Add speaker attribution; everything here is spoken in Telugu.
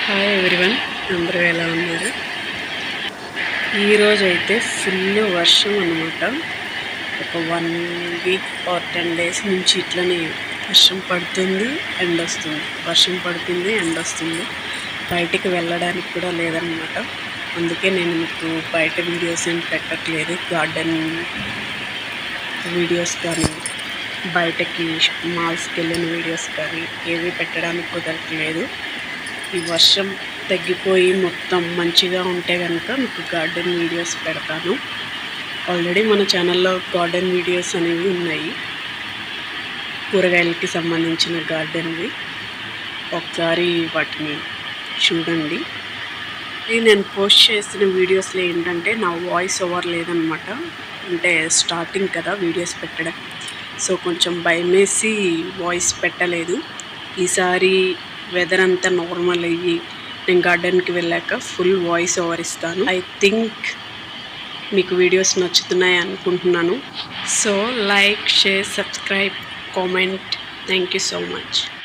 Speaker 1: హాయ్ ఎవ్రీవన్, అందరూ ఎలా ఉన్నారు? ఈరోజు అయితే ఫుల్ వర్షం అన్నమాట. ఒక 1 వీక్ ఆర్ 10 డేస్ నుంచి ఇట్లనే వర్షం పడుతుంది, ఎండ వస్తుంది, వర్షం పడుతుంది, ఎండ వస్తుంది. బయటికి వెళ్ళడానికి కూడా లేదన్నమాట. అందుకే నేను మీకు బయట వీడియోస్ ఏం పెట్టట్లేదు. గార్డెన్ వీడియోస్ కానీ, బయటకి మాల్స్కి వెళ్ళిన వీడియోస్ కానీ ఏవి పెట్టడానికి కుదరట్లేదు. ఈ వర్షం తగ్గిపోయి మొత్తం మంచిగా ఉంటే కనుక మీకు గార్డెన్ వీడియోస్ పెడతాను. ఆల్రెడీ మన ఛానల్లో గార్డెన్ వీడియోస్ అనేవి ఉన్నాయి, కూరగాయలకి సంబంధించిన గార్డెన్వి. ఒకసారి వాటిని చూడండి. నేను పోస్ట్ చేసిన వీడియోస్లో ఏంటంటే నా వాయిస్ ఓవర్ లేదనమాట. అంటే స్టార్టింగ్ కదా వీడియోస్ పెట్టడం, సో కొంచెం భయమేసి వాయిస్ పెట్టలేదు. ఈసారి వెదర్ అంతా నార్మల్ అయ్యి నేను గార్డెన్కి వెళ్ళాక ఫుల్ వాయిస్ ఓవర్ ఇస్తాను. ఐ థింక్ మీకు వీడియోస్ నచ్చుతున్నాయి అనుకుంటున్నాను. So like, share, subscribe, comment. Thank you so much.